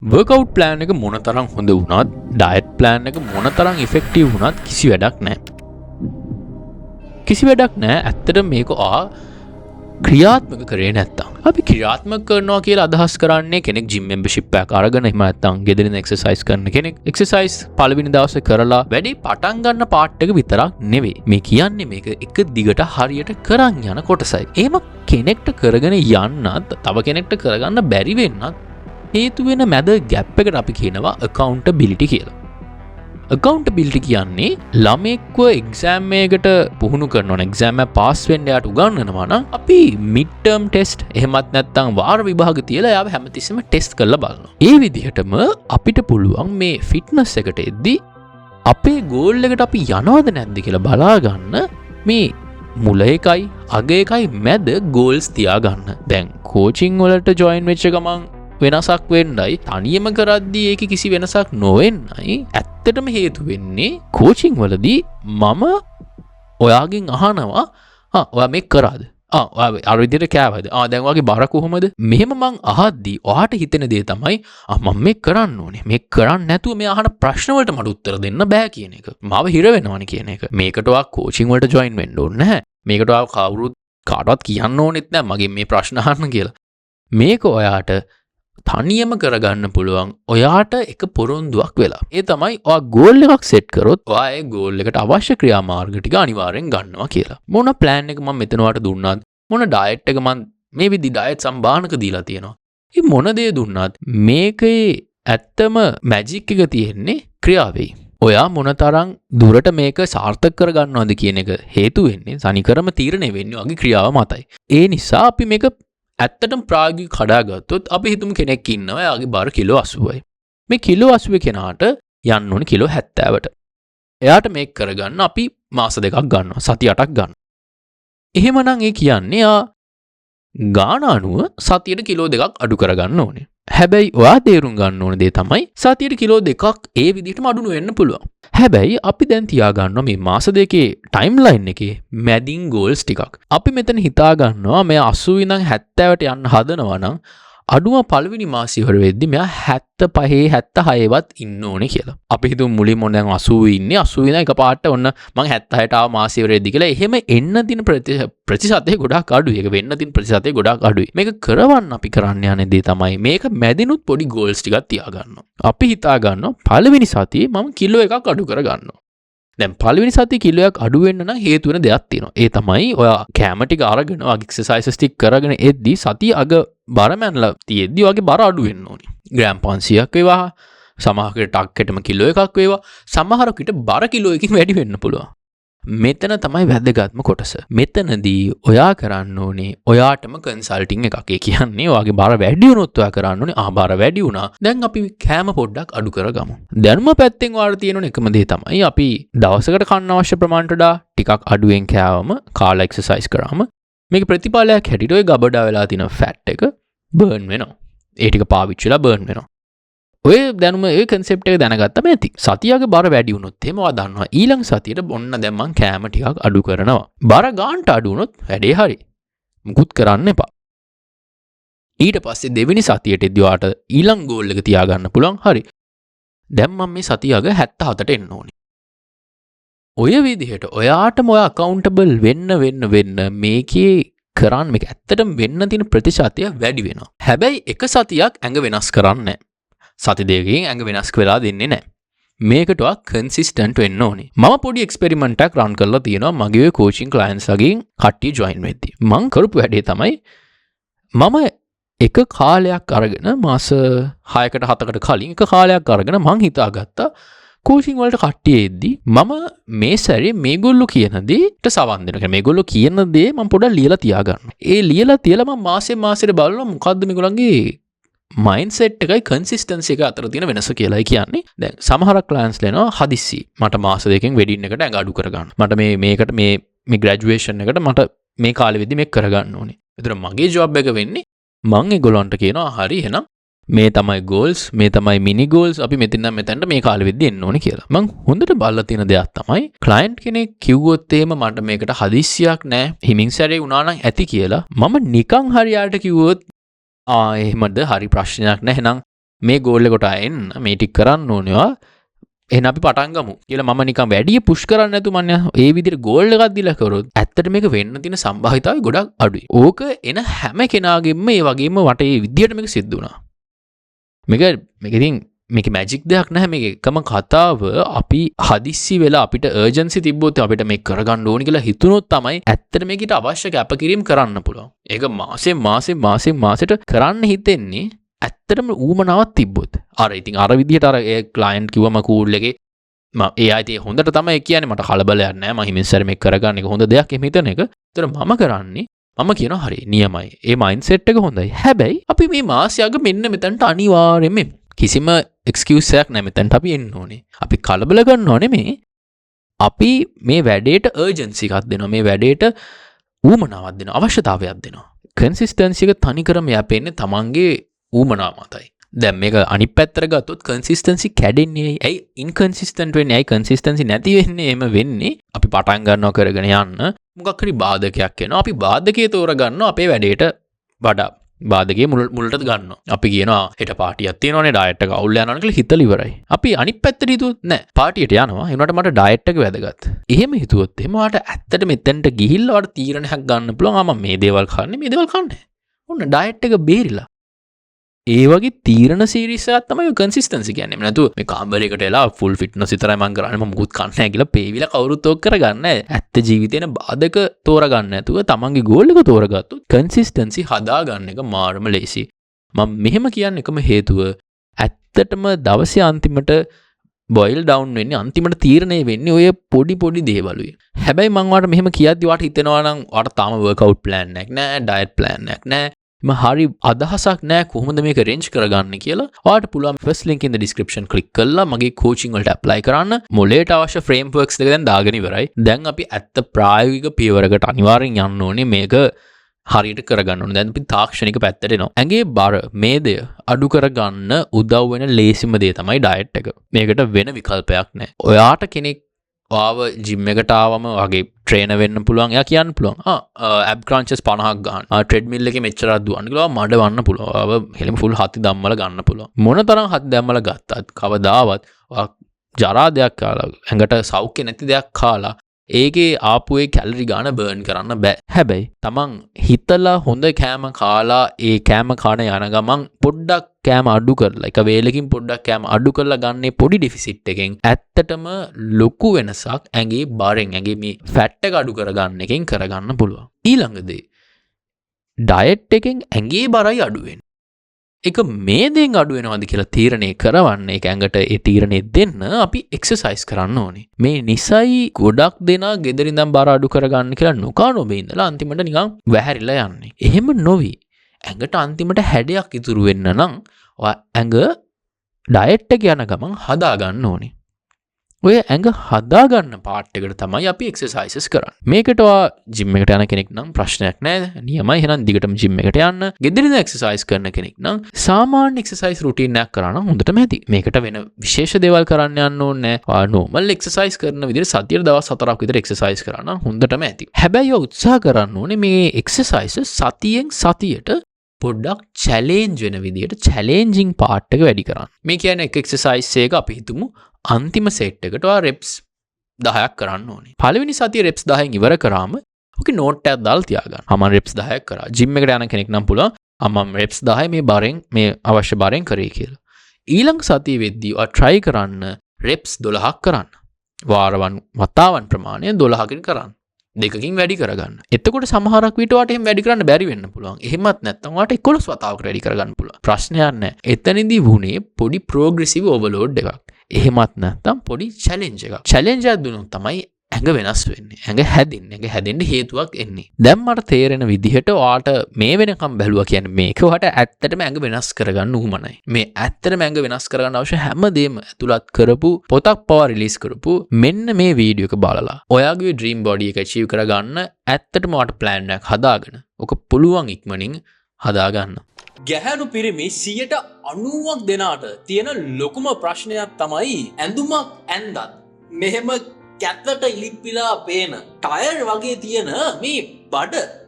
Workout plan එක මොන තරම් හොඳ වුණත් ඩයට් ප්ලෑන් එක මොන තරම් ඉෆෙක්ටිව් වුණත් කිසි වැඩක් නැහැ. කිසි වැඩක් නැහැ. ඇත්තට මේක ක්‍රියාත්මක කරේ නැත්තම්. අපි ක්‍රියාත්මක කරනවා කියලා අදහස් කරන්නේ කෙනෙක් ජිම් මෙම්බර්ෂිප් එකක් අරගෙන එහෙම නැත්තම් ගෙදරින් එක්සර්සයිස් කරන කෙනෙක්. එක්සර්සයිස් පළවෙනි දවසේ කරලා වැඩි පටන් ගන්න පාර්ට් එක විතරක් නෙවෙයි. මේ කියන්නේ මේක එක දිගට හරියට කරන් යන කොටසයි. එහෙම කෙනෙක්ට කරගෙන යන්නත් තව කෙනෙක්ට කරගන්න බැරි වෙන්නත් හේතු වෙන මැද ගැප් එකට අපි කියනවා accountability කියලා. accountability කියන්නේ ළමෙක්ව එක්සෑම් එකකට පුහුණු කරනවා. එක්සෑම් එක පාස් වෙන්න යාට උගන්වනවා නම් අපි mid term test එහෙමත් නැත්නම් වාර විභාග තියලා යාව හැමතිස්සෙම ටෙස්ට් කරලා බලනවා. ඒ විදිහටම අපිට පුළුවන් මේ ෆිට්නස් එකට එද්දි අපේ ගෝල් එකට අපි යනවද නැද්ද කියලා බලා ගන්න මේ මුල එකයි අග එකයි මැද ගෝල්ස් තියාගන්න. දැන් කෝචින් වලට ජොයින් වෙච්ච ගමන් වෙනසක් වෙන්නයි තනියම කරද්දී ඒක කිසි වෙනසක් නොවෙන්නයි ඇත්තටම හේතු වෙන්නේ කෝචින් වලදී මම ඔයාගෙන් අහනවා ඔයා මේක කරාද? ඔයා අර විදිහට කෑවද? දැන් ඔයාගේ බර කොහමද? මෙහෙම මං අහද්දී ඔයාට හිතෙන දේ තමයි මම මේක කරන්න ඕනේ. මේක කරන්නේ නැතුව මේ අහන ප්‍රශ්න වලට මට උත්තර දෙන්න බෑ කියන එක. මාව හිර වෙනවනේ කියන එක. මේකට ඔයා කෝචින් වලට ජොයින් වෙන්න ඕනේ නැහැ. මේකට ඔයා කවුරුත් කාටවත් කියන්න ඕනෙත් නැහැ මගේ මේ ප්‍රශ්න අහන්න කියලා. මේක ඔයාට තනියම කරගන්න පුළුවන් ඔයාට එක පොරොන්දුවක් වෙලා. ඒ තමයි ඔයා ගෝල් එකක් සෙට් කරොත් ඔයා ඒ ගෝල් එකට අවශ්‍ය ක්‍රියාමාර්ග ටික අනිවාර්යෙන් ගන්නවා කියලා. මොන ප්ලෑන් එක මම මෙතන ඔයාට දුන්නාද? මොන ඩයට් එක මම මේ විදි ඩයට් සම්භාහනක දීලා තියෙනවා. මේ මොන දේ දුන්නාත් මේකේ ඇත්තම මැජික් එක තියෙන්නේ ක්‍රියාවෙයි. ඔයා මොනතරම් දුරට මේක සාර්ථක කරගන්නවද කියන එක හේතු වෙන්නේ සනිකරම තීරණය වෙන්නේ ඔයාගේ ක්‍රියාව මතයි. ඒ නිසා අපි මේක ඇත්තටම ප්‍රායෝගිකව කඩාගත්තොත් අපි හිතමු කෙනෙක් ඉන්නවා එයාගේ බර කිලෝ 80යි. මේ කිලෝ 80 කෙනාට යන්න ඕනේ කිලෝ 70ට. එයාට මේක කරගන්න අපි මාස දෙකක් ගන්නවා. සති 8ක් ගන්නවා. එහෙමනම් ඒ කියන්නේ එයා ගාන අනුව සතියට කිලෝ 2ක් අඩු කරගන්න ඕනේ. හැබැයි ඔයා තේරුම් ගන්න ඕන දේ තමයි සතියට කිලෝ 2ක් ඒ විදිහටම අඩු වෙන්න පුළුවන්. හැබැයි අපි දැන් තියාගන්නවා මේ මාස දෙකේ ටයිම්ලයින් එකේ මැදින් ගෝල්ස් ටිකක්. අපි මෙතන හිතා ගන්නවා මෙයා 80 ඉඳන් 70ට යන්න හදනවා නම් අඩුම පළවෙනි මාසෙ ඉවර වෙද්දි මෙයා 75 76වත් ඉන්න ඕනේ කියලා. අපි හිතමු මුලින්ම දැන් 80 ඉන්නේ 80 ඉඳන් එකපාරට ඔන්න මං 76ට ආව මාසෙ ඉවර වෙද්දි කියලා. එහෙම එන්න දින ප්‍රතිශතය ගොඩාක් අඩුයි. ඒක වෙන්න දින ප්‍රතිශතය ගොඩාක් අඩුයි. මේක කරවන්න අපි කරන්න යන දේ තමයි මේක මැදිනුත් පොඩි ගෝල්ස් ටිකක් තියාගන්නවා. අපි හිතා ගන්නවා පළවෙනි සතියේ මම කිලෝ එකක් අඩු කරගන්නවා. දැන් පළවෙනි සතියේ කිලෝ එකක් අඩු වෙන්න නම් හේතු වෙන දෙයක් තියෙනවා. ඒ තමයි ඔයා කැම ටික අරගෙන ඔයා එක්සර්සයිසස් ටික කරගෙන එද්දි සතිය අග බර මැනලා තියෙද්දි ඔයාගේ බර අඩු වෙන්න ඕනේ. ග්‍රෑම් 500ක් වේවා සමහරකට ටක්කෙටම කිලෝ එකක් වේවා සමහරකට බර කිලෝ එකකින් වැඩි වෙන්න පුළුවන්. මෙතන තමයි වැදගත්ම කොටස. මෙතනදී ඔයා කරන්න ඕනේ ඔයාටම කන්සල්ටිං එකක්. ඒ කියන්නේ ඔයාගේ බර වැඩි වුණොත් ඔයා කරන්න ඕනේ බර වැඩි වුණා. දැන් අපි කෑම පොඩ්ඩක් අඩු කරගමු. දැන්ම පැත්තෙන් ඔයාලට තියෙන එකම දේ තමයි අපි දවසකට කන්න අවශ්‍ය ප්‍රමාණයට වඩා ටිකක් අඩුවෙන් කෑවම කාලා එක්සර්සයිස් කරාම මේක ප්‍රතිඵලයක් හැටියට ඔය ගබඩා වෙලා තියෙන ෆැට් එක බර්න් වෙනවා. ඒ ටික පාවිච්චි වෙලා බර්න් වෙනවා. ඔය දැනුම ඒ කන්සෙප්ට් එක දැනගත්තම ඇති. සතියගේ බර වැඩි වුණොත් එහෙම ඔයා දන්නවා ඊළඟ සතියට ඔන්න දැන් මං කෑම ටිකක් අඩු කරනවා. බර ගාන්ට අඩු වුණොත් වැඩේ හරි. මුකුත් කරන්න එපා. ඊට පස්සේ දෙවෙනි සතියට එද්දී ඔයාට ඊළඟ ගෝල් එක තියාගන්න පුළුවන්. හරි. දැන් මම මේ සතියග 77ට එන්න ඕනේ. ඔය විදිහට ඔයාටම ඔයා accountable වෙන්න මේකේ කරන්න මේක ඇත්තටම වෙන්න තියෙන ප්‍රතිශතය වැඩි වෙනවා. හැබැයි එක සතියක් ඇඟ වෙනස් කරන්නේ නැහැ. සති දෙකකින් ඇඟ වෙනස් වෙලා දෙන්නේ නැහැ. මේකට ඔයා කන්සිස්ටන්ට් වෙන්න ඕනේ. මම පොඩි එක්ස්පෙරිමන්ට් එකක් රන් කරලා තියෙනවා මගේ කෝචින් ක්ලයන්ට්ස් ලාගෙන් කට්ටිය ජොයින් වෙද්දී. මම කරපු වැඩේ තමයි මම එක කාලයක් අරගෙන මාස 6කට 7කට කලින් එක කාලයක් අරගෙන මං හිතාගත්තා කෝචින් වලට කට්ටිය එද්දී මම මේ සැරේ මේගොල්ලෝ කියන දේට සවන් දෙනවා. මේගොල්ලෝ කියන දේ මම පොඩ්ඩක් ලියලා තියාගන්නවා. ඒ ලියලා තියලා මම මාසෙට බලනවා මොකද්ද මේගොල්ලන්ගේ මයින්ඩ්සෙට් එකයි කන්සිස්ටන්සි එක අතර තියෙන වෙනස කියලායි කියන්නේ. දැන් සමහර ක්ලයන්ට්ස් ලේනවා හදිස්සි මට මාස දෙකකින් වෙඩින් එකට ඇඟ අඩු කරගන්න. මට මේකට මේ ග්‍රැජුවේෂන් එකට මට මේ කාලෙ වෙද්දි මේක කරගන්න ඕනේ. ඒතර මගේ ජොබ් එක වෙන්නේ මම ඒගොල්ලන්ට කියනවා හරි එහෙනම් මේ තමයි ගෝල්ස් මේ තමයි මිනි ගෝල්ස් අපි මෙතන මෙතනට මේ කාලෙ වෙද්දි එන්න ඕනේ කියලා. මං හොඳට බලලා තියෙන දෙයක් තමයි ක්ලයන්ට් කෙනෙක් කිව්වොත් එහෙම මට මේකට හදිස්සියක් නැහැ හිමින් සැරේ වුණා නම් ඇති කියලා මම නිකන් හරියට කිව්වොත් එහෙමද හරි ප්‍රශ්නයක් නැහැ. එහෙනම් මේ ගෝල් එකට එන්න මේ ටික කරන්න ඕනවා එහෙනම් අපි පටන් ගමු කියලා මම නිකන් වැඩි පුෂ් කරන්නේ නැතු මම ඒ විදිහට ගෝල් එකක් දීලා කරොත් ඇත්තට මේක වෙන්න තියෙන සම්භාවිතාවය ගොඩක් අඩුයි. ඕක එන හැම කෙනාගෙම මේ වගේම වටේ විදිහට මේක සිද්ධ වුණා. මේක ඉතින් මේක මැජික් දෙයක් නැහැ මේක එකම කතාව අපි හදිස්සි වෙලා අපිට අර්ජන්සි තිබ්බොත් අපිට මේක කරගන්න ඕනි කියලා හිතුනොත් තමයි ඇත්තට මේකට අවශ්‍ය කැපකිරීම කරන්න පුළුවන්. ඒක මාසෙට කරන්න හිතෙන්නේ ඇත්තටම ඌමනාවක් තිබ්බොත්. අර ඉතින් අර විදිහට අර ඒ ක්ලයන්ට් කිව්වම කූල් එකේ ඒ ආයිත් හොඳට තමයි කියන්නේ මට කලබලයක් නැහැ මම හිමින්සර මේක කරගන්න එක හොඳ දෙයක් එහෙම හිතන එක. ඒතර මම කරන්නේ මම කියනවා හරි නියමයි. ඒ මයින්ඩ්සෙට් එක හොඳයි. හැබැයි අපි මේ මාසයක මෙන්න මෙතනට අනිවාර්යයෙන්ම කිසිම එක්ස්කියුස් එකක් නැහැ මෙතනට අපි එන්න ඕනේ. අපි කලබල ගන්නව නෙමෙයි. අපි මේ වැඩේට අර්ජන්සි එකක් දෙනවා. මේ වැඩේට ඌමනාවක් දෙනවා. අවශ්‍යතාවයක් දෙනවා. කන්සිස්ටන්සි එක තනිකරම යැපෙන්නේ තමන්ගේ ඌමනාව මතයි. දැන් මේක අනිත් පැත්තට ගත්තොත් කන්සිස්ටන්සි කැඩෙන්නේ ඇයි ඉන්කන්සිස්ටන්ට් වෙන්නේ ඇයි කන්සිස්ටන්සි නැති වෙන්නේ එහෙම වෙන්නේ අපි පටන් ගන්නවා කරගෙන යන්න මොකක් හරි බාධකයක් එනවා අපි බාධකයේ තෝරගන්නවා අපේ වැඩේට වඩා බාධකයේ මුලට ගන්නවා අපි කියනවා හෙට පාටියක් තියෙනවානේ ඩයට් එක අවුල් යනවා කියලා හිතලා ඉවරයි අපි අනිත් පැත්තට හිතුවොත් නෑ පාටියට යනවා ඒනට මට ඩයට් එක වැදගත් එහෙම හිතුවොත් එහෙම වට ඇත්තට මෙතෙන්ට ගිහිල්ලා වට තීරණයක් ගන්න පුළුවන් මම මේ දේවල් කන්නේ මේ දේවල් කන්නේ ඔන්න ඩයට් එක බේරිලා ඒ වගේ තීරණ සීරීස් එකක් තමයි කන්සිස්ටන්සි කියන්නේ. නැතු මේ කාමරයකට එලා ෆුල් ෆිට්නස් විතරයි මම කරන්නේ මම මුකුත් කන්නේ නැහැ කියලා පේවිලා කවුරුත් ඕක කරගන්නේ නැහැ. ඇත්ත ජීවිතේන බාධක තෝරගන්න නැතුව තමන්ගේ ගෝල් එක තෝරගත්තොත් කන්සිස්ටන්සි හදාගන්න එක මාරම ලේසි. මම මෙහෙම කියන්නේ එකම හේතුව ඇත්තටම දවසේ අන්තිමට බොයිල් ඩවුන් වෙන්නේ අන්තිමට තීරණය වෙන්නේ ඔය පොඩි දේවලුයි. හැබැයි මම වාට මෙහෙම කියද්දි වාට හිතෙනවා නම් වාට තාම වර්ක්අවුට් ප්ලෑන් එකක් නැහැ, ඩයට් ප්ලෑන් එකක් නැහැ. හරි අදහසක් නෑ කොහොමද මේක රේන්ජ් කරගන්න කියලා. ඔයාලට පුළුවන් first link in the description click කරලා මගේ coaching වලට apply කරන්න. මොලේට අවශ්‍ය frameworks දෙක දැන් දාගෙන ඉවරයි. දැන් අපි ඇත්ත ප්‍රායෝගික පියවරකට අනිවාර්යෙන් යන්න ඕනේ මේක හරියට කරගන්න ඕනේ. දැන් අපි තාක්ෂණික පැත්තට එනවා. ඇඟේ බර මේදය අඩු කරගන්න උදව් වෙන ලේසිම දේ තමයි ඩයට් එක. මේකට වෙන විකල්පයක් නෑ. ඔයාට කෙනෙක් ආව ජිම් එකට ආවම වගේ ට්‍රේනර් වෙන්න පුළුවන්. එයා කියන්න පුළුවන් ඇබ් ක්‍රන්චස් 50ක් ගන්න. ට්‍රෙඩ්මිල් එකේ මෙච්චරක් දුවන්න කියලා මඩ වන්න පුළුවන්. ආව හෙලම ෆුල් හති ධම්මල ගන්න පුළුවන්. මොන තරම් හති ධම්මල ගත්තත් කවදාවත් ජරා දෙයක් කාලා ඇඟට සෞඛ්‍ය නැති දෙයක් කාලා ඒකේ ආපුවේ කැලරි ගාන බර්න් කරන්න බෑ. හැබැයි තමන් හිතලා හොඳ කෑම කාලා ඒ කෑම කාණ යන ගමන් පොඩ්ඩක් කෑම අඩු කරලා එක වේලකින් පොඩ්ඩක් කෑම අඩු කරලා ගන්නේ පොඩි ඩෙෆිසිට් එකෙන් ඇත්තටම ලොකු වෙනසක් ඇඟේ බරෙන් ඇඟේ මේ ෆැට් එක අඩු කරගන්න එකෙන් කරගන්න පුළුවන්. ඊළඟ දේ ඩයට් එකෙන් ඇඟේ බරයි අඩු වෙන්නේ. ඒක මේ දෙන් අඩු වෙනවද කියලා තීරණය කරවන්න ඒක ඇඟට ඒ තීරණය දෙන්න අපි එක්සර්සයිස් කරන්න ඕනේ. මේ නිසයි ගොඩක් දෙනා ගෙදර ඉඳන් බර අඩු කරගන්න කියලා නොකා නොබේ ඉඳලා අන්තිමට නිකන් වැහැරිලා යන්නේ. එහෙම නොවි. ඇඟට අන්තිමට හැඩයක් ඉතුරු වෙන්න නම් ඇඟ ඩයට් එක යන ගමන් හදා ගන්න ඕනේ. ඔය ඇඟ හදාගන්න පාර්ට් එකට තමයි අපි එක්සර්සයිසස් කරන්නේ. මේකට ඔයා ජිම් එකට යන කෙනෙක් නම් ප්‍රශ්නයක් නැහැ. නියමයි. එහෙනම් දිගටම ජිම් එකට යන්න. ගෙදරින් එක්සර්සයිස් කරන කෙනෙක් නම් සාමාන්‍ය එක්සර්සයිස් රුටීන් එකක් කරා නම් හොඳටම ඇති. මේකට වෙන විශේෂ දේවල් කරන්න යන්න ඕනේ නැහැ. ඔයා නෝමල් එක්සර්සයිස් කරන විදිහට සතියේ දවස් 4ක් විතර එක්සර්සයිස් කරා නම් හොඳටම ඇති. හැබැයි ඔය උත්සාහ කරන්න ඕනේ මේ එක්සර්සයිසස් සතියෙන් සතියට පොඩ්ඩක් චැලෙන්ජ් වෙන විදිහට චැලෙන්ජින් පාර්ට් එක වැඩි කරන්න. මේ කියන්නේ එක එක්සර්සයිස් එක අපි හිතමු අන්තිම සෙට් එකට ඔයා රෙප්ස් 10ක් කරන්න ඕනේ. පළවෙනි සතියේ රෙප්ස් 10න් ඉවර කරාම ඔකේ නෝට් එකක් දාලා තියාගන්න. මම රෙප්ස් 10ක් කරා. ජිම් එකට යන කෙනෙක් නම් පුළුවන් මම රෙප්ස් 10 මේ බරෙන් මේ අවශ්‍ය බරෙන් කරේ කියලා. ඊළඟ සතියේ වෙද්දී ඔයා try කරන්න රෙප්ස් 12ක් කරන්න. වතාවන් ප්‍රමාණය 12කින් කරන්න. දෙකකින් වැඩි කරගන්න. එතකොට සමහරක් විට ඔයාට එහෙම වැඩි කරන්න බැරි වෙන්න පුළුවන්. එහෙමත් නැත්නම් ඔයාට 11 වතාවකට වැඩි කරගන්න පුළුවන්. ප්‍රශ්නයක් නැහැ. එතනදී වුණේ පොඩි ප්‍රෝග්‍රෙසිව් ඕවර්ලෝඩ් එකක්. එහෙමත් නැත්නම් පොඩි චැලෙන්ජ් එකක්. චැලෙන්ජ් එකක් දුන්නොත් තමයි ඇඟ වෙනස් වෙන්නේ. ඇඟ හැදෙන්නේ. ඇඟ හැදෙන්න හේතුවක් එන්නේ. දැන් මට තේරෙන විදිහට ඔයාට මේ වෙනකම් බැලුවා කියන්නේ මේක ඔයාට ඇත්තටම ඇඟ වෙනස් කරගන්න උවමනයි. මේ ඇත්තටම ඇඟ වෙනස් කරගන්න අවශ්‍ය හැමදේම ඇතුළත් කරපු පොතක් පවා රිලීස් කරපු මෙන්න මේ වීඩියෝ එක බලලා ඔයාගේ ඩ්‍රීම් බොඩි එක අචීව් කරගන්න ඇත්තටම ඔයාට ප්ලෑන් එකක් හදාගෙන ඔක පුළුවන් ඉක්මනින් හදාගන්න. ගැහැණු පිරිමි 90ක් දෙනාට තියෙන ලොකුම ප්‍රශ්නයක් තමයි ඇඳුමක් ඇඳත් මෙහෙම කැත්තට ඉලිප්පිලා පේන ටයර් වගේ තියෙන මේ බඩ